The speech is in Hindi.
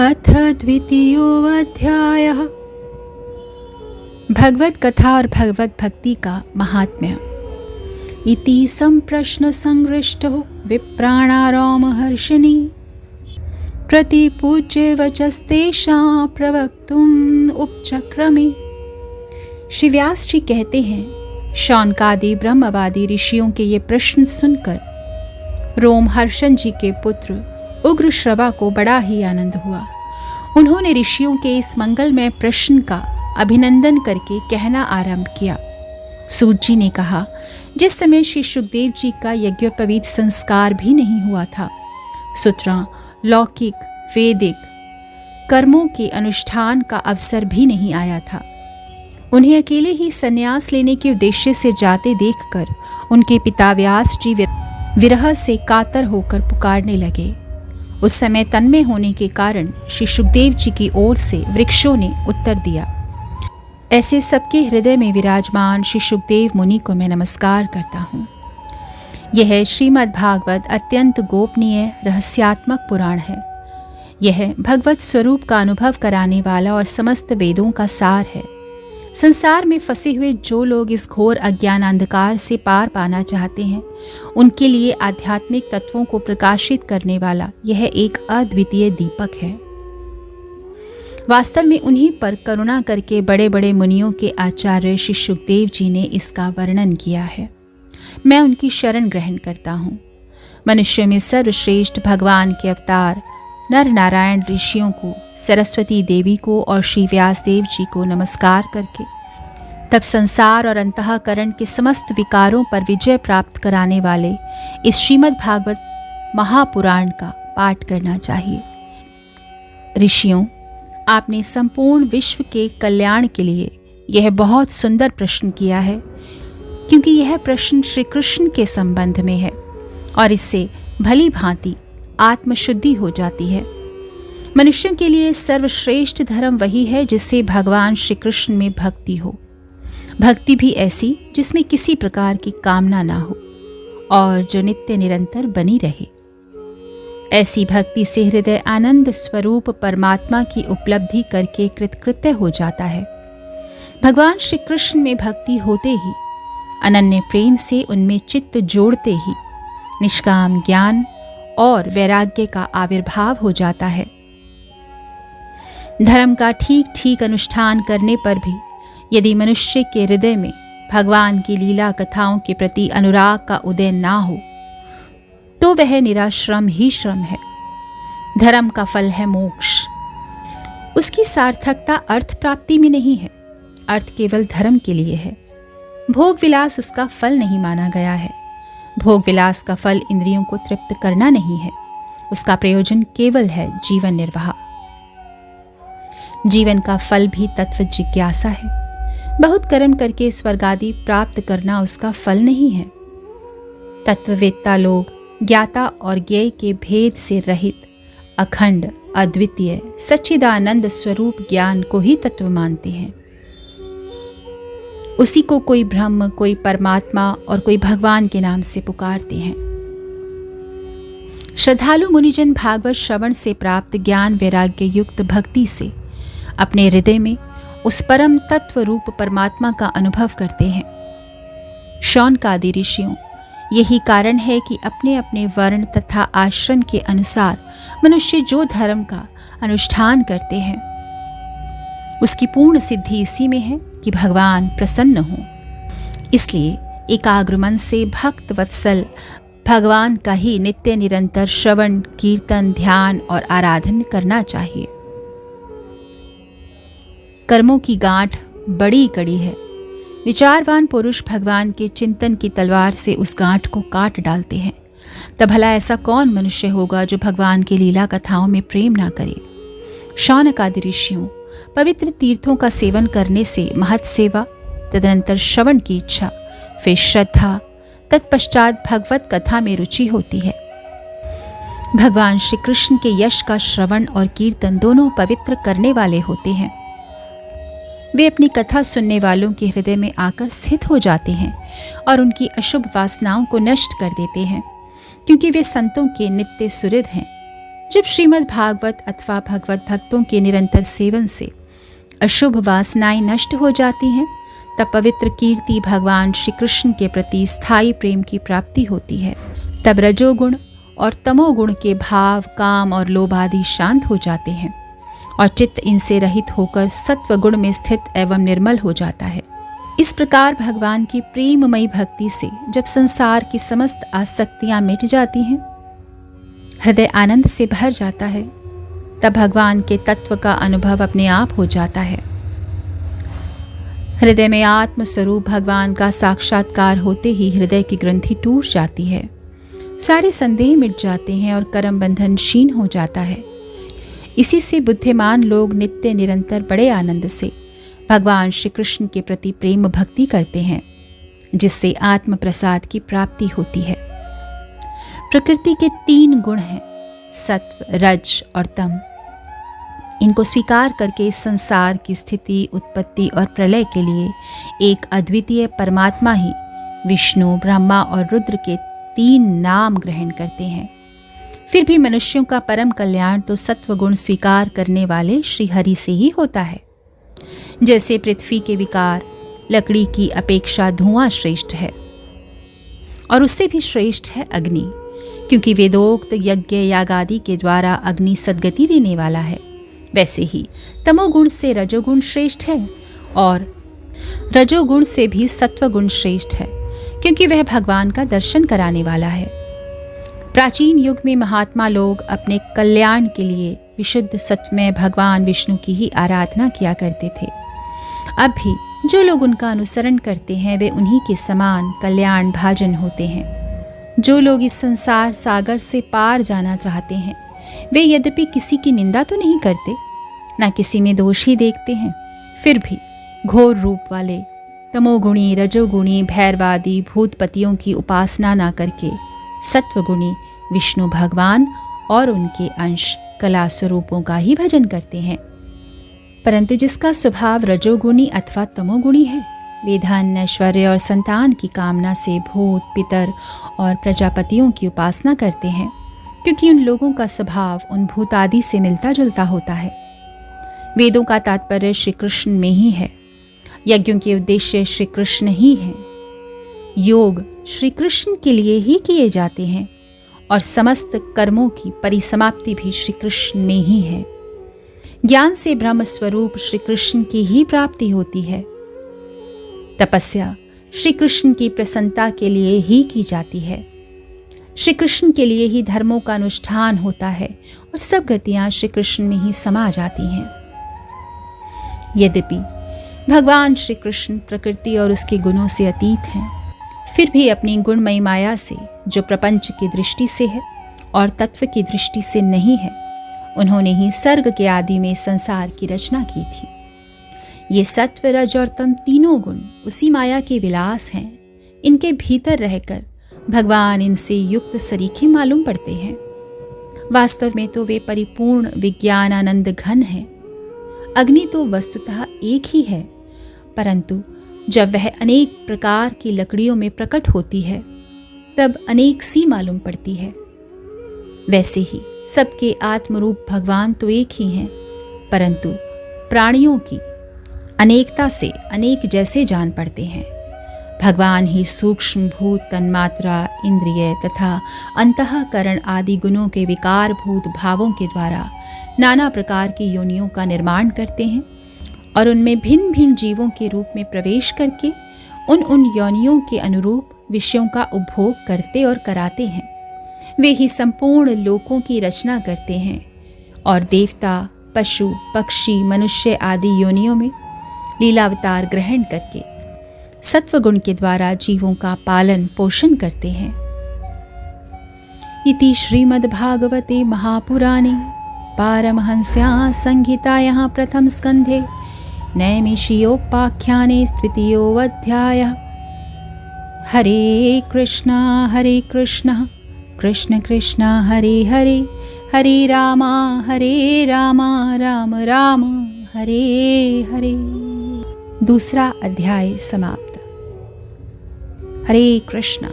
अथ द्वितीयोऽध्यायः। भगवत कथा और भगवत भक्ति का महात्म्य। इति संप्रश्न संगृष्टो विप्राणारामहर्षिणी प्रतिपूज्य वचस्तेषां प्रवक्तुम् उपचक्रमे। श्री व्यास जी कहते हैं, शौनकादि ब्रह्मवादी ऋषियों के ये प्रश्न सुनकर रोमहर्षण जी के पुत्र उग्रश्रवा को बड़ा ही आनंद हुआ। उन्होंने ऋषियों के इस मंगलमय प्रश्न का अभिनंदन करके कहना आरंभ किया। सूत जी ने कहा, जिस समय श्री सुखदेव जी का यज्ञोपवीत संस्कार भी नहीं हुआ था, सुतरां लौकिक वैदिक कर्मों के अनुष्ठान का अवसर भी नहीं आया था। उन्हें अकेले ही संन्यास लेने के उद्देश्य से जाते देखकर उनके पिता व्यास जी विरह से कातर होकर पुकारने लगे। उस समय तन्मय होने के कारण श्री सुखदेव जी की ओर से वृक्षों ने उत्तर दिया। ऐसे सबके हृदय में विराजमान श्री सुखदेव मुनि को मैं नमस्कार करता हूँ। यह श्रीमद् भागवत अत्यंत गोपनीय रहस्यात्मक पुराण है। यह भगवत स्वरूप का अनुभव कराने वाला और समस्त वेदों का सार है। संसार में फंसे हुए जो लोग इस घोर अज्ञान अंधकार से पार पाना चाहते हैं, उनके लिए आध्यात्मिक तत्वों को प्रकाशित करने वाला यह एक अद्वितीय दीपक है। वास्तव में उन्हीं पर करुणा करके बड़े बड़े मुनियों के आचार्य श्री सुखदेव जी ने इसका वर्णन किया है। मैं उनकी शरण ग्रहण करता हूँ। मनुष्य में सर्वश्रेष्ठ भगवान के अवतार नर नारायण ऋषियों को, सरस्वती देवी को और श्री व्यासदेव जी को नमस्कार करके तब संसार और अंतःकरण के समस्त विकारों पर विजय प्राप्त कराने वाले इस श्रीमद् भागवत महापुराण का पाठ करना चाहिए। ऋषियों, आपने संपूर्ण विश्व के कल्याण के लिए यह बहुत सुंदर प्रश्न किया है, क्योंकि यह प्रश्न श्री कृष्ण के संबंध में है और इससे भली भांति आत्मशुद्धि हो जाती है। मनुष्यों के लिए सर्वश्रेष्ठ धर्म वही है जिससे भगवान श्री कृष्ण में भक्ति हो, भक्ति भी ऐसी जिसमें किसी प्रकार की कामना ना हो और जो नित्य निरंतर बनी रहे। ऐसी भक्ति से हृदय आनंद स्वरूप परमात्मा की उपलब्धि करके कृतकृत्य हो जाता है। भगवान श्री कृष्ण में भक्ति होते ही, अनन्य प्रेम से उनमें चित्त जोड़ते ही निष्काम ज्ञान और वैराग्य का आविर्भाव हो जाता है। धर्म का ठीक ठीक अनुष्ठान करने पर भी यदि मनुष्य के हृदय में भगवान की लीला कथाओं के प्रति अनुराग का उदय ना हो, तो वह निराश्रम ही श्रम है। धर्म का फल है मोक्ष। उसकी सार्थकता अर्थ प्राप्ति में नहीं है। अर्थ केवल धर्म के लिए है। भोग विलास उसका फल नहीं माना गया है। भोग विलास का फल इंद्रियों को तृप्त करना नहीं है। उसका प्रयोजन केवल है जीवन निर्वाह। जीवन का फल भी तत्व जिज्ञासा है। बहुत कर्म करके स्वर्ग आदि प्राप्त करना उसका फल नहीं है। तत्ववेत्ता लोग ज्ञाता और ज्ञेय के भेद से रहित अखंड अद्वितीय सच्चिदानंद स्वरूप ज्ञान को ही तत्व मानते हैं। उसी को कोई ब्रह्म, कोई परमात्मा और कोई भगवान के नाम से पुकारते हैं। श्रद्धालु मुनिजन भागवत श्रवण से प्राप्त ज्ञान वैराग्य युक्त भक्ति से अपने हृदय में उस परम तत्व रूप परमात्मा का अनुभव करते हैं। शौनकादि ऋषियों, यही कारण है कि अपने अपने वर्ण तथा आश्रम के अनुसार मनुष्य जो धर्म का अनुष्ठान करते हैं, उसकी पूर्ण सिद्धि इसी में है कि भगवान प्रसन्न हो। इसलिए एकाग्र मन से भक्त वत्सल भगवान का ही नित्य निरंतर श्रवण कीर्तन ध्यान और आराधन करना चाहिए। कर्मों की गांठ बड़ी कड़ी है। विचारवान पुरुष भगवान के चिंतन की तलवार से उस गांठ को काट डालते हैं। तब भला ऐसा कौन मनुष्य होगा जो भगवान की लीला कथाओं में प्रेम ना करे। शौनकादि ऋषियों, पवित्र तीर्थों का सेवन करने से महत् सेवा, तदनंतर श्रवण की इच्छा, फिर श्रद्धा, तत्पश्चात भगवत कथा में रुचि होती है। भगवान श्री कृष्ण के यश का श्रवण और कीर्तन दोनों पवित्र करने वाले होते हैं। वे अपनी कथा सुनने वालों के हृदय में आकर स्थित हो जाते हैं और उनकी अशुभ वासनाओं को नष्ट कर देते हैं, क्योंकि वे संतों के नित्य सुहृद हैं। जब श्रीमद् भागवत अथवा भगवत भक्तों के निरंतर सेवन से अशुभ वासनाएं नष्ट हो जाती हैं, तब पवित्र कीर्ति भगवान श्री कृष्ण के प्रति स्थायी प्रेम की प्राप्ति होती है। तब रजोगुण और तमोगुण के भाव, काम और लोभ आदि शांत हो जाते हैं और चित्त इनसे रहित होकर सत्व गुण में स्थित एवं निर्मल हो जाता है। इस प्रकार भगवान की प्रेममयी भक्ति से जब संसार की समस्त आसक्तियां मिट जाती हैं, हृदय आनंद से भर जाता है, तब भगवान के तत्व का अनुभव अपने आप हो जाता है। हृदय में आत्म स्वरूप भगवान का साक्षात्कार होते ही हृदय की ग्रंथि टूट जाती है, सारे संदेह मिट जाते हैं और कर्म बंधन क्षीण हो जाता है। इसी से बुद्धिमान लोग नित्य निरंतर बड़े आनंद से भगवान श्री कृष्ण के प्रति प्रेम भक्ति करते हैं, जिससे आत्म प्रसाद की प्राप्ति होती है। प्रकृति के 3 गुण हैं, सत्व, रज और तम। इनको स्वीकार करके इस संसार की स्थिति, उत्पत्ति और प्रलय के लिए एक अद्वितीय परमात्मा ही विष्णु, ब्रह्मा और रुद्र के 3 नाम ग्रहण करते हैं। फिर भी मनुष्यों का परम कल्याण तो सत्व गुण स्वीकार करने वाले श्री हरि से ही होता है। जैसे पृथ्वी के विकार, लकड़ी की अपेक्षा धुआं श्रेष्ठ है और उससे भी श्रेष्ठ है अग्नि, क्योंकि वेदोक्त यज्ञ यागादि के द्वारा अग्नि सद्गति देने वाला है। वैसे ही तमोगुण से रजोगुण श्रेष्ठ है और रजोगुण से भी सत्वगुण श्रेष्ठ है, क्योंकि वह भगवान का दर्शन कराने वाला है। प्राचीन युग में महात्मा लोग अपने कल्याण के लिए विशुद्ध सत्यमय भगवान विष्णु की ही आराधना किया करते थे। अब भी जो लोग उनका अनुसरण करते हैं वे उन्हीं के समान कल्याण भाजन होते हैं। जो लोग इस संसार सागर से पार जाना चाहते हैं वे यद्यपि किसी की निंदा तो नहीं करते, ना किसी में दोष ही देखते हैं, फिर भी घोर रूप वाले तमोगुणी, रजोगुणी, भैरवादी भूतपतियों की उपासना ना करके सत्वगुणी विष्णु भगवान और उनके अंश कला स्वरूपों का ही भजन करते हैं। परंतु जिसका स्वभाव रजोगुणी अथवा तमोगुणी है, वे धन, ऐश्वर्य और संतान की कामना से भूत, पितर और प्रजापतियों की उपासना करते हैं, क्योंकि उन लोगों का स्वभाव उन भूत आदि से मिलता जुलता होता है। वेदों का तात्पर्य श्री कृष्ण में ही है, यज्ञों के उद्देश्य श्री कृष्ण ही हैं, योग श्री कृष्ण के लिए ही किए जाते हैं और समस्त कर्मों की परिसमाप्ति भी श्री कृष्ण में ही है। ज्ञान से ब्रह्म स्वरूप श्री कृष्ण की ही प्राप्ति होती है। तपस्या श्री कृष्ण की प्रसन्नता के लिए ही की जाती है। श्री कृष्ण के लिए ही धर्मों का अनुष्ठान होता है और सब गतियां श्री कृष्ण में ही समा जाती हैं। यद्यपि भगवान श्री कृष्ण प्रकृति और उसके गुणों से अतीत हैं, फिर भी अपनी गुणमयी माया से, जो प्रपंच की दृष्टि से है और तत्व की दृष्टि से नहीं है, उन्होंने ही सर्ग के आदि में संसार की रचना की थी। ये सत्व, रज और तम तीनों गुण उसी माया के विलास हैं। इनके भीतर रहकर भगवान इनसे युक्त सरीखे मालूम पड़ते हैं। वास्तव में तो वे परिपूर्ण विज्ञान आनंद घन हैं। अग्नि तो वस्तुतः एक ही है, परंतु जब वह अनेक प्रकार की लकड़ियों में प्रकट होती है तब अनेक सी मालूम पड़ती है। वैसे ही सबके आत्मरूप भगवान तो एक ही हैं, परंतु प्राणियों की अनेकता से अनेक जैसे जान पड़ते हैं। भगवान ही सूक्ष्म भूत, तन्मात्रा, इंद्रिय तथा अंतःकरण आदि गुणों के विकारभूत भावों के द्वारा नाना प्रकार की योनियों का निर्माण करते हैं और उनमें भिन्न भिन्न जीवों के रूप में प्रवेश करके उन योनियों के अनुरूप विषयों का उपभोग करते और कराते हैं। वे ही संपूर्ण लोकों की रचना करते हैं और देवता, पशु, पक्षी, मनुष्य आदि योनियों में लीलावतार ग्रहण करके सत्वगुण के द्वारा जीवों का पालन पोषण करते हैं। इति श्रीमद्भागवते महापुराणे पारमहंस्यां संहितायां प्रथम स्कंधे नैमिषीयोपाख्याने द्वितीयोऽध्यायः। हरे कृष्ण कृष्ण कृष्ण हरे हरे, हरे राम राम राम हरे हरे। दूसरा अध्याय समाप्त। हरे कृष्ण।